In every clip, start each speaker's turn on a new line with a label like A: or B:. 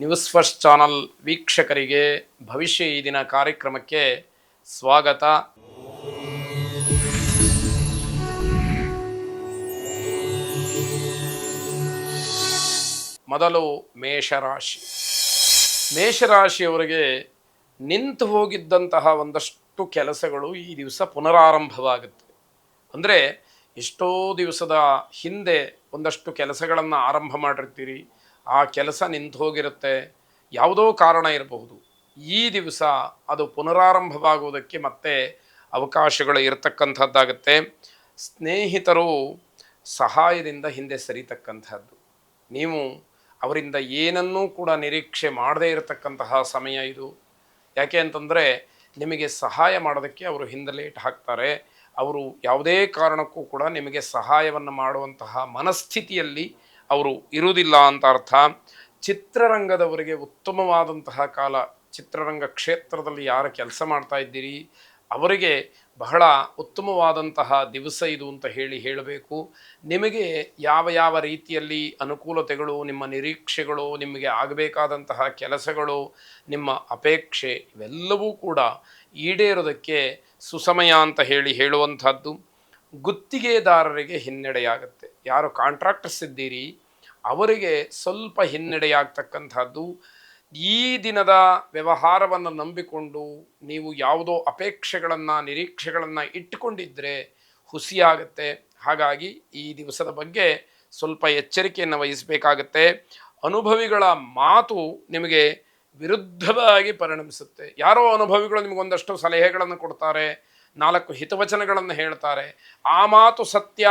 A: News first channel ವೀಕ್ಷಕರಿಗೆ ಭವಿಷ್ಯ ಈ ದಿನ ಕಾರ್ಯಕ್ರಮಕ್ಕೆ ಸ್ವಾಗತ. ಮೊದಲು ಮೇಷರಾಶಿ. ಮೇಷರಾಶಿಯವರಿಗೆ ನಿಂತು ಹೋಗಿದ್ದಂತಹ ಒಂದಷ್ಟು ಕೆಲಸಗಳು ಈ ದಿವಸ ಪುನರಾರಂಭವಾಗುತ್ತೆ. ಅಂದರೆ ಎಷ್ಟೋ ದಿವಸದ ಹಿಂದೆ ಒಂದಷ್ಟು ಕೆಲಸಗಳನ್ನು ಆರಂಭ ಮಾಡಿರ್ತೀರಿ, ಆ ಕೆಲಸ ನಿಂತು ಹೋಗಿರುತ್ತೆ, ಯಾವುದೋ ಕಾರಣ ಇರಬಹುದು. ಈ ದಿವಸ ಅದು ಪುನರಾರಂಭವಾಗುವುದಕ್ಕೆ ಮತ್ತೆ ಅವಕಾಶಗಳು ಇರತಕ್ಕಂಥದ್ದಾಗತ್ತೆ. ಸ್ನೇಹಿತರು ಸಹಾಯದಿಂದ ಹಿಂದೆ ಸರಿತಕ್ಕಂಥದ್ದು, ನೀವು ಅವರಿಂದ ಏನನ್ನೂ ಕೂಡ ನಿರೀಕ್ಷೆ ಮಾಡದೇ ಇರತಕ್ಕಂತಹ ಸಮಯ ಇದು. ಯಾಕೆ ಅಂತಂದರೆ ನಿಮಗೆ ಸಹಾಯ ಮಾಡೋದಕ್ಕೆ ಅವರು ಹಿಂದಲೇಟ್ ಹಾಕ್ತಾರೆ. ಅವರು ಯಾವುದೇ ಕಾರಣಕ್ಕೂ ಕೂಡ ನಿಮಗೆ ಸಹಾಯವನ್ನು ಮಾಡುವಂತಹ ಮನಸ್ಥಿತಿಯಲ್ಲಿ ಅವರು ಇರುವುದಿಲ್ಲ ಅಂತ ಅರ್ಥ. ಚಿತ್ರರಂಗದವರಿಗೆ ಉತ್ತಮವಾದಂತಹ ಕಾಲ. ಚಿತ್ರರಂಗ ಕ್ಷೇತ್ರದಲ್ಲಿ ಯಾರು ಕೆಲಸ ಮಾಡ್ತಾ ಇದ್ದೀರಿ ಅವರಿಗೆ ಬಹಳ ಉತ್ತಮವಾದಂತಹ ದಿವಸ ಇದು ಅಂತ ಹೇಳಬೇಕು. ನಿಮಗೆ ಯಾವ ಯಾವ ರೀತಿಯಲ್ಲಿ ಅನುಕೂಲತೆಗಳು, ನಿಮ್ಮ ನಿರೀಕ್ಷೆಗಳು, ನಿಮಗೆ ಆಗಬೇಕಾದಂತಹ ಕೆಲಸಗಳು, ನಿಮ್ಮ ಅಪೇಕ್ಷೆ ಇವೆಲ್ಲವೂ ಕೂಡ ಈಡೇರೋದಕ್ಕೆ ಸುಸಮಯ ಅಂತ ಹೇಳುವಂಥದ್ದು. ಗುತ್ತಿಗೆದಾರರಿಗೆ ಹಿನ್ನಡೆಯಾಗುತ್ತೆ. ಯಾರು ಕಾಂಟ್ರಾಕ್ಟರ್ಸ್ ಇದ್ದೀರಿ ಅವರಿಗೆ ಸ್ವಲ್ಪ ಹಿನ್ನಡೆಯಾಗ್ತಕ್ಕಂಥದ್ದು. ಈ ದಿನದ ವ್ಯವಹಾರವನ್ನು ನಂಬಿಕೊಂಡು ನೀವು ಯಾವುದೋ ಅಪೇಕ್ಷೆಗಳನ್ನು, ನಿರೀಕ್ಷೆಗಳನ್ನು ಇಟ್ಟುಕೊಂಡಿದ್ದರೆ ಹುಸಿಯಾಗುತ್ತೆ. ಹಾಗಾಗಿ ಈ ದಿವಸದ ಬಗ್ಗೆ ಸ್ವಲ್ಪ ಎಚ್ಚರಿಕೆಯನ್ನು ವಹಿಸಬೇಕಾಗತ್ತೆ. ಅನುಭವಿಗಳ ಮಾತು ನಿಮಗೆ ವಿರುದ್ಧವಾಗಿ ಪರಿಣಮಿಸುತ್ತೆ. ಯಾರೋ ಅನುಭವಿಗಳು ನಿಮಗೊಂದಷ್ಟು ಸಲಹೆಗಳನ್ನು ಕೊಡ್ತಾರೆ, 4 ಹಿತವಚನಗಳನ್ನು ಹೇಳ್ತಾರೆ, ಆ ಮಾತು ಸತ್ಯ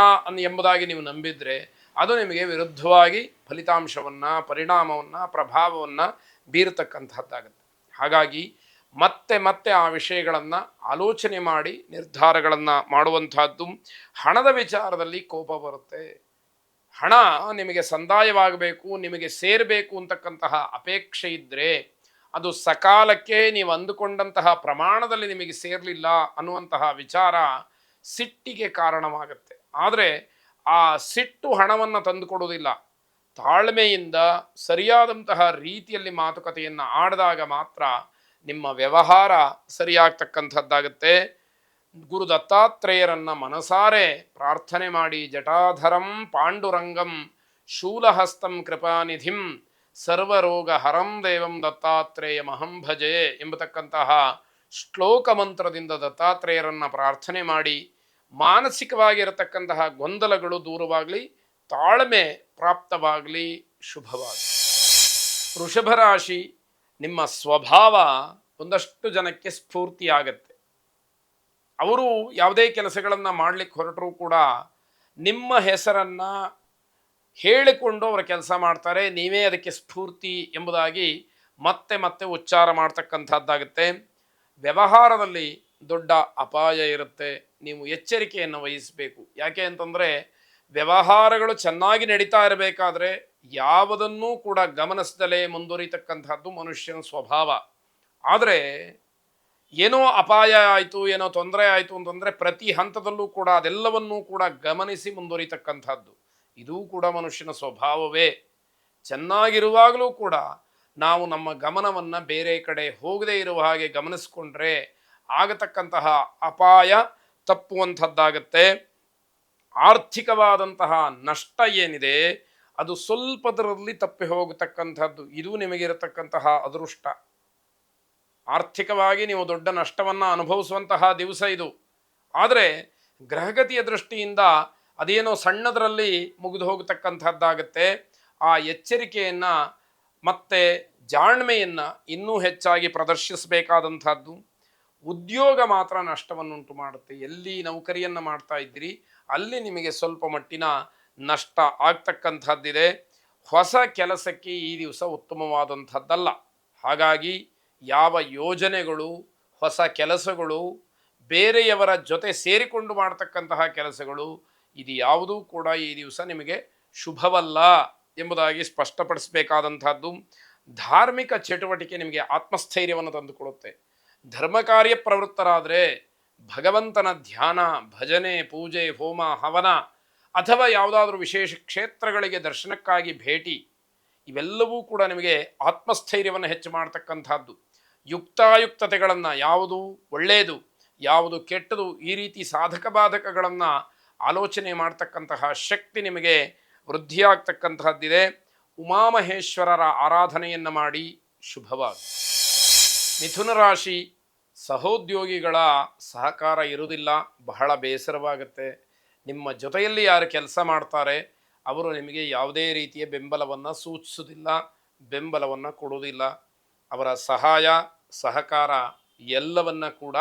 A: ಎಂಬುದಾಗಿ ನೀವು ನಂಬಿದರೆ ಅದು ನಿಮಗೆ ವಿರುದ್ಧವಾಗಿ ಫಲಿತಾಂಶವನ್ನು, ಪರಿಣಾಮವನ್ನು, ಪ್ರಭಾವವನ್ನು ಬೀರತಕ್ಕಂಥದ್ದಾಗುತ್ತೆ. ಹಾಗಾಗಿ ಮತ್ತೆ ಮತ್ತೆ ಆ ವಿಷಯಗಳನ್ನು ಆಲೋಚನೆ ಮಾಡಿ ನಿರ್ಧಾರಗಳನ್ನು ಮಾಡುವಂತಹದ್ದು. ಹಣದ ವಿಚಾರದಲ್ಲಿ ಕೋಪ ಬರುತ್ತೆ. ಹಣ ನಿಮಗೆ ಸಂದಾಯವಾಗಬೇಕು, ನಿಮಗೆ ಸೇರಬೇಕು ಅಂತಕ್ಕಂತಹ ಅಪೇಕ್ಷೆ ಇದ್ದರೆ ಅದು ಸಕಾಲಕ್ಕೆ ನೀವು ಅಂದುಕೊಂಡಂತಹ ಪ್ರಮಾಣದಲ್ಲಿ ನಿಮಗೆ ಸೇರಲಿಲ್ಲ ಅನ್ನುವಂತಹ ವಿಚಾರ ಸಿಟ್ಟಿಗೆ ಕಾರಣವಾಗುತ್ತೆ. ಆದರೆ ಆ ಸಿಟ್ಟು ಹಣವನ್ನು ತಂದುಕೊಡುವುದಿಲ್ಲ. ತಾಳ್ಮೆಯಿಂದ ಸರಿಯಾದಂತಹ ರೀತಿಯಲ್ಲಿ ಮಾತುಕತೆಯನ್ನು ಆಡಿದಾಗ ಮಾತ್ರ ನಿಮ್ಮ ವ್ಯವಹಾರ ಸರಿಯಾಗ್ತಕ್ಕಂಥದ್ದಾಗುತ್ತೆ. ಗುರು ದತ್ತಾತ್ರೇಯರನ್ನು ಮನಸಾರೆ ಪ್ರಾರ್ಥನೆ ಮಾಡಿ, ಜಟಾಧರಂ ಪಾಂಡುರಂಗಂ ಶೂಲಹಸ್ತಂ ಕೃಪಾನಿಧಿಂ ಸರ್ವರೋಗ ಹರಂ ದೇವಂ ದತ್ತಾತ್ರೇಯ ಮಹಂ ಭಜೆ ಎಂಬತಕ್ಕಂತಹ ಶ್ಲೋಕ ಮಂತ್ರದಿಂದ ದತ್ತಾತ್ರೇಯರನ್ನು ಪ್ರಾರ್ಥನೆ ಮಾಡಿ ಮಾನಸಿಕವಾಗಿರತಕ್ಕಂತಹ ಗೊಂದಲಗಳು ದೂರವಾಗಲಿ, ತಾಳ್ಮೆ ಪ್ರಾಪ್ತವಾಗಲಿ, ಶುಭವಾಗಲಿ. ವೃಷಭ ರಾಶಿ. ನಿಮ್ಮ ಸ್ವಭಾವ ಒಂದಷ್ಟು ಜನಕ್ಕೆ ಸ್ಫೂರ್ತಿಯಾಗತ್ತೆ. ಅವರು ಯಾವುದೇ ಕೆಲಸಗಳನ್ನು ಮಾಡಲಿಕ್ಕೆ ಹೊರಟರೂ ಕೂಡ ನಿಮ್ಮ ಹೆಸರನ್ನು ಹೇಳಿಕೊಂಡು ಅವರ ಕೆಲಸ ಮಾಡ್ತಾರೆ. ನೀವೇ ಅದಕ್ಕೆ ಸ್ಫೂರ್ತಿ ಎಂಬುದಾಗಿ ಮತ್ತೆ ಮತ್ತೆ ಉಚ್ಚಾರ ಮಾಡ್ತಕ್ಕಂಥದ್ದಾಗುತ್ತೆ. ವ್ಯವಹಾರದಲ್ಲಿ ದೊಡ್ಡ ಅಪಾಯ ಇರುತ್ತೆ. ನೀವು ಎಚ್ಚರಿಕೆಯನ್ನು ವಹಿಸಬೇಕು. ಯಾಕೆ ಅಂತಂದರೆ ವ್ಯವಹಾರಗಳು ಚೆನ್ನಾಗಿ ನಡೀತಾ ಇರಬೇಕಾದ್ರೆ ಯಾವುದನ್ನೂ ಕೂಡ ಗಮನಿಸದಲೇ ಮುಂದುವರಿತಕ್ಕಂಥದ್ದು ಮನುಷ್ಯನ ಸ್ವಭಾವ. ಆದರೆ ಏನೋ ಅಪಾಯ ಆಯಿತು, ಏನೋ ತೊಂದರೆ ಆಯಿತು ಅಂತಂದರೆ ಪ್ರತಿ ಹಂತದಲ್ಲೂ ಕೂಡ ಅದೆಲ್ಲವನ್ನೂ ಕೂಡ ಗಮನಿಸಿ ಮುಂದುವರಿತಕ್ಕಂಥದ್ದು. ಇದೂ ಕೂಡ ಮನುಷ್ಯನ ಸ್ವಭಾವವೇ. ಚೆನ್ನಾಗಿರುವಾಗಲೂ ಕೂಡ ನಾವು ನಮ್ಮ ಗಮನವನ್ನು ಬೇರೆ ಕಡೆ ಹೋಗದೇ ಇರುವ ಹಾಗೆ ಗಮನಿಸ್ಕೊಂಡ್ರೆ ಆಗತಕ್ಕಂತಹ ಅಪಾಯ ತಪ್ಪುವಂಥದ್ದಾಗತ್ತೆ. ಆರ್ಥಿಕವಾದಂತಹ ನಷ್ಟ ಏನಿದೆ ಅದು ಸ್ವಲ್ಪದರಲ್ಲಿ ತಪ್ಪಿ ಹೋಗತಕ್ಕಂಥದ್ದು. ಇದು ನಿಮಗಿರತಕ್ಕಂತಹ ಅದೃಷ್ಟ. ಆರ್ಥಿಕವಾಗಿ ನೀವು ದೊಡ್ಡ ನಷ್ಟವನ್ನು ಅನುಭವಿಸುವಂತಹ ದಿವಸ ಇದು. ಆದರೆ ಗ್ರಹಗತಿಯ ದೃಷ್ಟಿಯಿಂದ ಅದೇನೋ ಸಣ್ಣದರಲ್ಲಿ ಮುಗಿದು ಹೋಗತಕ್ಕಂಥದ್ದಾಗತ್ತೆ. ಆ ಎಚ್ಚರಿಕೆಯನ್ನು ಮತ್ತು ಜಾಣ್ಮೆಯನ್ನು ಇನ್ನೂ ಹೆಚ್ಚಾಗಿ ಪ್ರದರ್ಶಿಸಬೇಕಾದಂಥದ್ದು. ಉದ್ಯೋಗ ಮಾತ್ರ ನಷ್ಟವನ್ನುಂಟು ಮಾಡುತ್ತೆ. ಎಲ್ಲಿ ನೌಕರಿಯನ್ನು ಮಾಡ್ತಾ ಇದ್ದೀರಿ ಅಲ್ಲಿ ನಿಮಗೆ ಸ್ವಲ್ಪ ಮಟ್ಟಿನ ನಷ್ಟ ಆಗ್ತಕ್ಕಂಥದ್ದಿದೆ. ಹೊಸ ಕೆಲಸಕ್ಕೆ ಈ ದಿವಸ ಉತ್ತಮವಾದಂಥದ್ದಲ್ಲ. ಹಾಗಾಗಿ ಯಾವ ಯೋಜನೆಗಳು, ಹೊಸ ಕೆಲಸಗಳು, ಬೇರೆಯವರ ಜೊತೆ ಸೇರಿಕೊಂಡು ಮಾಡ್ತಕ್ಕಂತಹ ಕೆಲಸಗಳು ಇದು ಯಾವುದೂ ಕೂಡ ಈ ದಿವಸ ನಿಮಗೆ ಶುಭವಲ್ಲ ಎಂಬುದಾಗಿ ಸ್ಪಷ್ಟಪಡಿಸಬೇಕಾದಂಥದ್ದು. ಧಾರ್ಮಿಕ ಚಟುವಟಿಕೆ ನಿಮಗೆ ಆತ್ಮಸ್ಥೈರ್ಯವನ್ನು ತಂದುಕೊಡುತ್ತೆ. ಧರ್ಮ ಕಾರ್ಯ ಪ್ರವೃತ್ತರಾದರೆ ಭಗವಂತನ ಧ್ಯಾನ, ಭಜನೆ, ಪೂಜೆ, ಹೋಮ, ಹವನ ಅಥವಾ ಯಾವುದಾದ್ರೂ ವಿಶೇಷ ಕ್ಷೇತ್ರಗಳಿಗೆ ದರ್ಶನಕ್ಕಾಗಿ ಭೇಟಿ ಇವೆಲ್ಲವೂ ಕೂಡ ನಿಮಗೆ ಆತ್ಮಸ್ಥೈರ್ಯವನ್ನು ಹೆಚ್ಚು ಮಾಡ್ತಕ್ಕಂಥದ್ದು. ಯುಕ್ತಾಯುಕ್ತತೆಗಳನ್ನು, ಯಾವುದು ಒಳ್ಳೆಯದು ಯಾವುದು ಕೆಟ್ಟದು, ಈ ರೀತಿ ಸಾಧಕ ಬಾಧಕಗಳನ್ನು ಆಲೋಚನೆ ಮಾಡ್ತಕ್ಕಂತಹ ಶಕ್ತಿ ನಿಮಗೆ ವೃದ್ಧಿಯಾಗ್ತಕ್ಕಂತಹದ್ದಿದೆ. ಉಮಾಮಹೇಶ್ವರರ ಆರಾಧನೆಯನ್ನು ಮಾಡಿ ಶುಭವಾಗಿ. ಮಿಥುನ ರಾಶಿ, ಸಹೋದ್ಯೋಗಿಗಳ ಸಹಕಾರ ಇರುವುದಿಲ್ಲ, ಬಹಳ ಬೇಸರವಾಗುತ್ತೆ. ನಿಮ್ಮ ಜೊತೆಯಲ್ಲಿ ಯಾರು ಕೆಲಸ ಮಾಡ್ತಾರೆ ಅವರು ನಿಮಗೆ ಯಾವುದೇ ರೀತಿಯ ಬೆಂಬಲವನ್ನು ಸೂಚಿಸುವುದಿಲ್ಲ, ಬೆಂಬಲವನ್ನು ಕೊಡುವುದಿಲ್ಲ. ಅವರ ಸಹಾಯ ಸಹಕಾರ ಎಲ್ಲವನ್ನ ಕೂಡ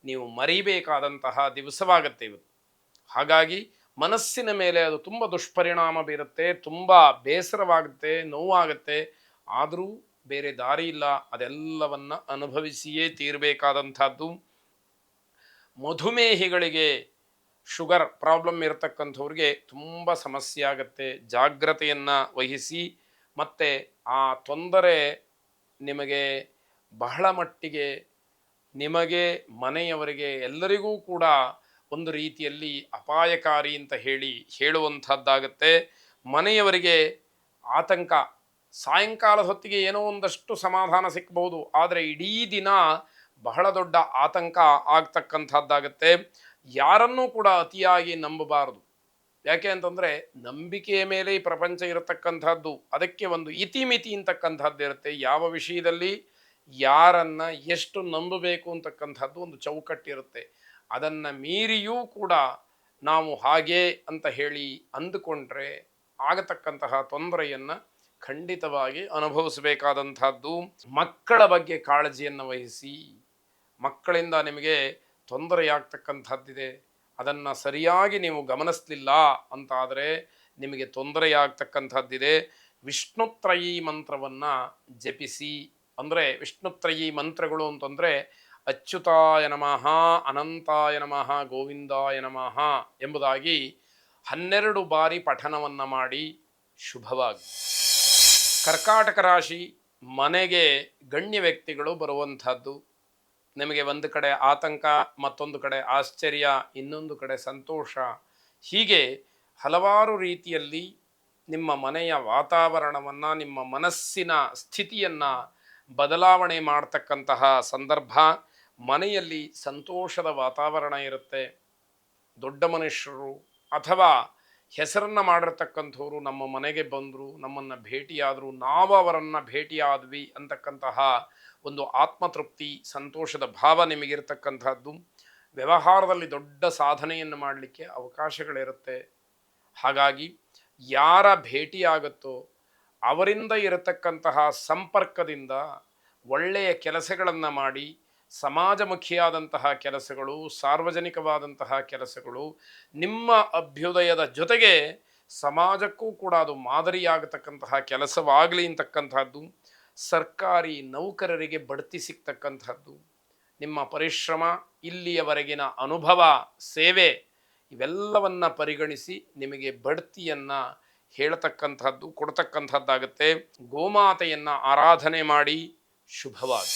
A: ನೀವು ಮರಿಬೇಕಾದಂತಹ ದಿವಸವಾಗುತ್ತೆ ಇವತ್ತು. ಹಾಗಾಗಿ ಮನಸ್ಸಿನ ಮೇಲೆ ಅದು ತುಂಬ ದುಷ್ಪರಿಣಾಮ ಬೀರುತ್ತೆ, ತುಂಬ ಬೇಸರವಾಗುತ್ತೆ, ನೋವಾಗುತ್ತೆ. ಆದರೂ ಬೇರೆ ದಾರಿ ಇಲ್ಲ, ಅದೆಲ್ಲವನ್ನ ಅನುಭವಿಸಿಯೇ ತೀರಬೇಕಾದಂಥದ್ದು. ಮಧುಮೇಹಿಗಳಿಗೆ, ಶುಗರ್ ಪ್ರಾಬ್ಲಮ್ ಇರತಕ್ಕಂಥವ್ರಿಗೆ ತುಂಬ ಸಮಸ್ಯೆ ಆಗುತ್ತೆ. ಜಾಗ್ರತೆಯನ್ನು ವಹಿಸಿ. ಮತ್ತು ಆ ತೊಂದರೆ ನಿಮಗೆ ಬಹಳ ಮಟ್ಟಿಗೆ, ನಿಮಗೆ, ಮನೆಯವರಿಗೆ ಎಲ್ಲರಿಗೂ ಕೂಡ ಒಂದು ರೀತಿಯಲ್ಲಿ ಅಪಾಯಕಾರಿ ಅಂತ ಹೇಳುವಂಥದ್ದಾಗತ್ತೆ. ಮನೆಯವರಿಗೆ ಆತಂಕ. ಸಾಯಂಕಾಲದ ಹೊತ್ತಿಗೆ ಏನೋ ಒಂದಷ್ಟು ಸಮಾಧಾನ ಸಿಕ್ಕಬಹುದು, ಆದರೆ ಇಡೀ ದಿನ ಬಹಳ ದೊಡ್ಡ ಆತಂಕ ಆಗ್ತಕ್ಕಂಥದ್ದಾಗತ್ತೆ. ಯಾರನ್ನೂ ಕೂಡ ಅತಿಯಾಗಿ ನಂಬಬಾರದು. ಯಾಕೆ ಅಂತಂದರೆ ನಂಬಿಕೆಯ ಮೇಲೆ ಈ ಪ್ರಪಂಚ ಇರತಕ್ಕಂಥದ್ದು. ಅದಕ್ಕೆ ಒಂದು ಇತಿಮಿತಿ ಅಂತಕ್ಕಂಥದ್ದು ಇರುತ್ತೆ. ಯಾವ ವಿಷಯದಲ್ಲಿ ಯಾರನ್ನ ಎಷ್ಟು ನಂಬಬೇಕು ಅಂತಕ್ಕಂಥದ್ದು ಒಂದು ಚೌಕಟ್ಟಿರುತ್ತೆ. ಅದನ್ನು ಮೀರಿಯೂ ಕೂಡ ನಾವು ಹಾಗೆ ಅಂತ ಹೇಳಿ ಅಂದುಕೊಂಡ್ರೆ ಆಗತಕ್ಕಂತಹ ತೊಂದರೆಯನ್ನು ಖಂಡಿತವಾಗಿ ಅನುಭವಿಸಬೇಕಾದಂಥದ್ದು. ಮಕ್ಕಳ ಬಗ್ಗೆ ಕಾಳಜಿಯನ್ನು ವಹಿಸಿ. ಮಕ್ಕಳಿಂದ ನಿಮಗೆ ತೊಂದರೆಯಾಗ್ತಕ್ಕಂಥದ್ದಿದೆ, ಅದನ್ನು ಸರಿಯಾಗಿ ನೀವು ಗಮನಿಸಲಿಲ್ಲ ಅಂತಾದರೆ ನಿಮಗೆ ತೊಂದರೆಯಾಗ್ತಕ್ಕಂಥದ್ದಿದೆ. ವಿಷ್ಣುತ್ರಯೀ ಮಂತ್ರವನ್ನು ಜಪಿಸಿ. ಅಂದರೆ ವಿಷ್ಣುತ್ರಯೀ ಮಂತ್ರಗಳು ಅಂತಂದರೆ ಅಚ್ಯುತಾಯ ನಮಃ, ಅನಂತಾಯ ನಮಃ, ಗೋವಿಂದಾಯ ನಮಃ ಎಂಬುದಾಗಿ 12 ಬಾರಿ ಪಠನವನ್ನು ಮಾಡಿ ಶುಭವಾಗಿ. ಕರ್ಕಾಟಕ ರಾಶಿ, ಮನೆಗೆ ಗಣ್ಯ ವ್ಯಕ್ತಿಗಳು ಬರುವಂಥದ್ದು. ನಿಮಗೆ ಒಂದು ಕಡೆ ಆತಂಕ, ಮತ್ತೊಂದು ಕಡೆ ಆಶ್ಚರ್ಯ, ಇನ್ನೊಂದು ಕಡೆ ಸಂತೋಷ. ಹೀಗೆ ಹಲವಾರು ರೀತಿಯಲ್ಲಿ ನಿಮ್ಮ ಮನೆಯ ವಾತಾವರಣವನ್ನು, ನಿಮ್ಮ ಮನಸ್ಸಿನ ಸ್ಥಿತಿಯನ್ನು ಬದಲಾವಣೆ ಮಾಡ್ತಕ್ಕಂತಹ ಸಂದರ್ಭ. ಮನೆಯಲ್ಲಿ ಸಂತೋಷದ ವಾತಾವರಣ ಇರುತ್ತೆ. ದೊಡ್ಡ ಮನುಷ್ಯರು ಅಥವಾ ಹೆಸರನ್ನು ಮಾಡಿರ್ತಕ್ಕಂಥವ್ರು ನಮ್ಮ ಮನೆಗೆ ಬಂದರು, ನಮ್ಮನ್ನು ಭೇಟಿಯಾದರು, ನಾವು ಅವರನ್ನು ಭೇಟಿಯಾದ್ವಿ ಅಂತಕ್ಕಂತಹ ಒಂದು ಆತ್ಮತೃಪ್ತಿ, ಸಂತೋಷದ ಭಾವ ನಿಮಗಿರ್ತಕ್ಕಂಥದ್ದು. ವ್ಯವಹಾರದಲ್ಲಿ ದೊಡ್ಡ ಸಾಧನೆಯನ್ನು ಮಾಡಲಿಕ್ಕೆ ಅವಕಾಶಗಳಿರುತ್ತೆ. ಹಾಗಾಗಿ ಯಾರ ಭೇಟಿಯಾಗುತ್ತೋ ಅವರಿಂದ ಇರತಕ್ಕಂತಹ ಸಂಪರ್ಕದಿಂದ ಒಳ್ಳೆಯ ಕೆಲಸಗಳನ್ನು ಮಾಡಿ, ಸಮಾಜಮುಖಿಯಾದಂತಹ ಕೆಲಸಗಳು, ಸಾರ್ವಜನಿಕವಾದಂತಹ ಕೆಲಸಗಳು, ನಿಮ್ಮ ಅಭ್ಯುದಯದ ಜೊತೆಗೆ ಸಮಾಜಕ್ಕೂ ಕೂಡ ಅದು ಮಾದರಿಯಾಗತಕ್ಕಂತಹ ಕೆಲಸವಾಗಲಿ ಅಂತಕ್ಕಂಥದ್ದು. ಸರ್ಕಾರಿ ನೌಕರರಿಗೆ ಬಡ್ತಿ ಸಿಗ್ತಕ್ಕಂಥದ್ದು. ನಿಮ್ಮ ಪರಿಶ್ರಮ, ಇಲ್ಲಿಯವರೆಗಿನ ಅನುಭವ, ಸೇವೆ ಇವೆಲ್ಲವನ್ನ ಪರಿಗಣಿಸಿ ನಿಮಗೆ ಬಡ್ತಿಯನ್ನು ಹೇಳ್ತಕ್ಕಂಥದ್ದು, ಕೊಡ್ತಕ್ಕಂಥದ್ದಾಗುತ್ತೆ. ಗೋಮಾತೆಯನ್ನು ಆರಾಧನೆ ಮಾಡಿ ಶುಭವಾಗಿ.